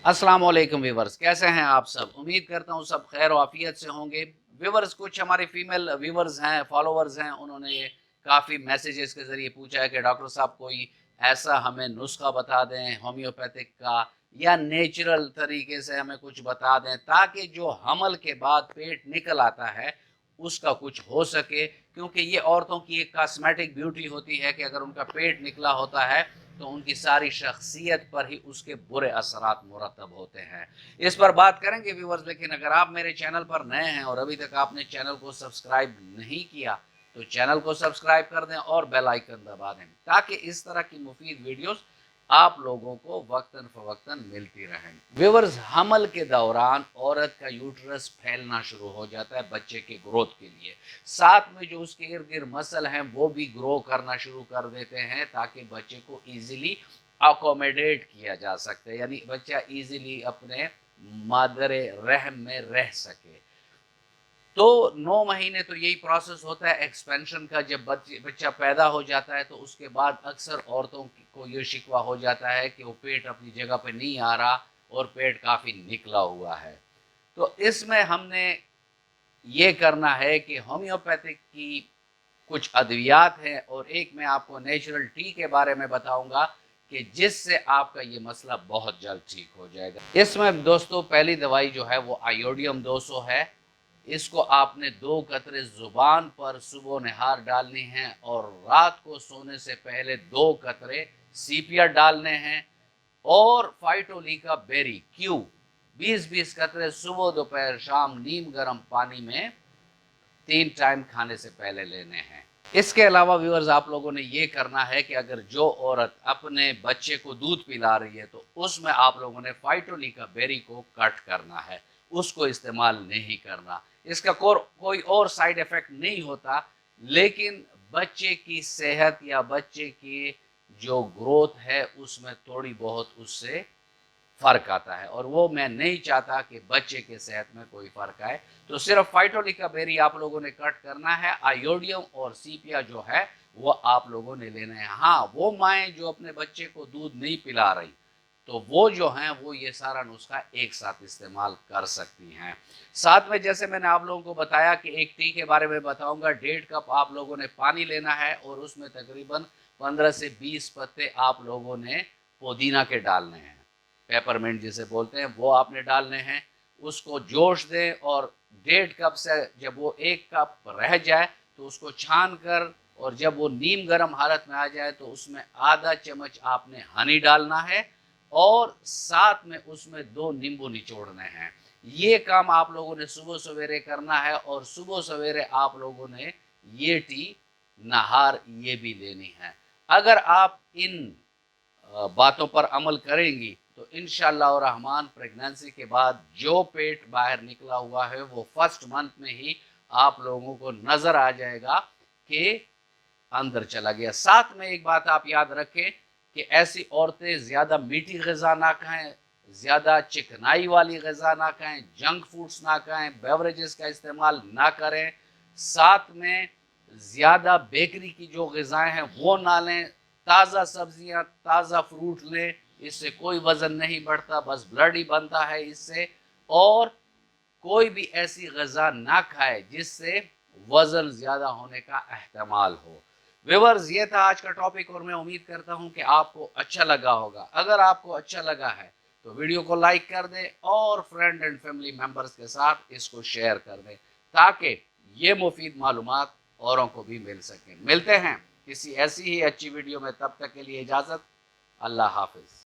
अस्सलाम वालेकुम व्यूवर्स, कैसे हैं आप सब। उम्मीद करता हूँ सब खैर और आफियत से होंगे। व्यूवर्स, कुछ हमारे फीमेल व्यूवर्स हैं, फॉलोवर्स हैं, उन्होंने काफ़ी मैसेजेस के ज़रिए पूछा है कि डॉक्टर साहब कोई ऐसा हमें नुस्खा बता दें होम्योपैथिक का, या नेचुरल तरीके से हमें कुछ बता दें ताकि जो हमल के बाद पेट निकल आता है उसका कुछ हो सके। क्योंकि ये औरतों की एक कॉस्मेटिक ब्यूटी होती है कि अगर उनका पेट निकला होता है तो उनकी सारी शख्सियत पर ही उसके बुरे असरात मुरतब होते हैं। इस पर बात करेंगे व्यूवर्स, लेकिन अगर आप मेरे चैनल पर नए हैं और अभी तक आपने चैनल को सब्सक्राइब नहीं किया तो चैनल को सब्सक्राइब कर दें और बेल आइकन दबा दें ताकि इस तरह की मुफीद वीडियोस आप लोगों को वक्तन फवक्तन मिलती रहें। व्यूवर्स, हमल के दौरान औरत का यूट्रस फैलना शुरू हो जाता है बच्चे के ग्रोथ के लिए। साथ में जो उसके इर्द गिर्द मसल हैं वो भी ग्रो करना शुरू कर देते हैं ताकि बच्चे को इजीली अकोमोडेट किया जा सके, यानी बच्चा इजीली अपने मादर रहम में रह सके। तो 9 महीने तो यही प्रोसेस होता है एक्सपेंशन का। जब बच्चा पैदा हो जाता है तो उसके बाद अक्सर औरतों को ये शिकवा हो जाता है कि वो पेट अपनी जगह पे नहीं आ रहा और पेट काफ़ी निकला हुआ है। तो इसमें हमने ये करना है कि होम्योपैथिक की कुछ अद्वियात हैं और एक मैं आपको नेचुरल टी के बारे में बताऊंगा कि जिससे आपका ये मसला बहुत जल्द ठीक हो जाएगा। इसमें दोस्तों पहली दवाई जो है वो आयोडियम 200 है। इसको आपने 2 कतरे जुबान पर सुबह नहार डालनी है और रात को सोने से पहले 2 कतरे सीपिया डालने हैं। और फाइटोलिका बेरी क्यू 20-20 कतरे सुबह दोपहर शाम नीम गर्म पानी में 3 टाइम खाने से पहले लेने हैं। इसके अलावा व्यूअर्स, आप लोगों ने ये करना है कि अगर जो औरत अपने बच्चे को दूध पिला रही है तो उसमें आप लोगों ने फाइटोलिका बेरी को कट करना है, उसको इस्तेमाल नहीं करना। इसका कोई और साइड इफेक्ट नहीं होता, लेकिन बच्चे की सेहत या बच्चे की जो ग्रोथ है उसमें थोड़ी बहुत उससे फ़र्क आता है और वो मैं नहीं चाहता कि बच्चे के सेहत में कोई फ़र्क आए। तो सिर्फ फाइटोलिका बेरी आप लोगों ने कट करना है। आयोडियम और सीपिया जो है वो आप लोगों ने लेना है। हाँ, वो माएँ जो अपने बच्चे को दूध नहीं पिला रही तो वो जो हैं वो ये सारा नुस्खा एक साथ इस्तेमाल कर सकती हैं। साथ में जैसे मैंने आप लोगों को बताया कि एक टी के बारे में बताऊंगा। 1.5 कप आप लोगों ने पानी लेना है और उसमें तकरीबन 15 से 20 पत्ते आप लोगों ने पुदीना के डालने हैं, पेपरमिंट जिसे बोलते हैं, वो आपने डालने हैं। उसको जोश दें और 1.5 कप से जब वो 1 कप रह जाए तो उसको छान कर, और जब वो नीम गर्म हालत में आ जाए तो उसमें आधा चम्मच आपने हनी डालना है और साथ में उसमें 2 नींबू निचोड़ने हैं। ये काम आप लोगों ने सुबह सवेरे करना है और सुबह सवेरे आप लोगों ने ये टी नहार ये भी लेनी है। अगर आप इन बातों पर अमल करेंगी तो इंशाअल्लाह रहमान प्रेगनेंसी के बाद जो पेट बाहर निकला हुआ है वो फर्स्ट मंथ में ही आप लोगों को नज़र आ जाएगा कि अंदर चला गया। साथ में एक बात आप याद रखें कि ऐसी औरतें ज़्यादा मीठी ग़िज़ा ना खाएं, ज़्यादा चिकनाई वाली ग़िज़ा ना खाएं, जंक फूड्स ना खाएं, बेवरेजेस का इस्तेमाल ना करें। साथ में ज़्यादा बेकरी की जो ग़िज़ाएँ हैं वो ना लें। ताज़ा सब्जियां, ताज़ा फ्रूट लें, इससे कोई वज़न नहीं बढ़ता, बस ब्लड ही बनता है इससे। और कोई भी ऐसी ग़िज़ा ना खाए जिससे वज़न ज़्यादा होने का एहतमाल हो। व्यूअर्स, ये था आज का टॉपिक और मैं उम्मीद करता हूँ कि आपको अच्छा लगा होगा। अगर आपको अच्छा लगा है तो वीडियो को लाइक कर दें और फ्रेंड एंड फैमिली मेम्बर्स के साथ इसको शेयर कर दें ताकि ये मुफीद मालूमात औरों को भी मिल सकें। मिलते हैं किसी ऐसी ही अच्छी वीडियो में, तब तक के लिए इजाज़त। अल्लाह हाफिज़।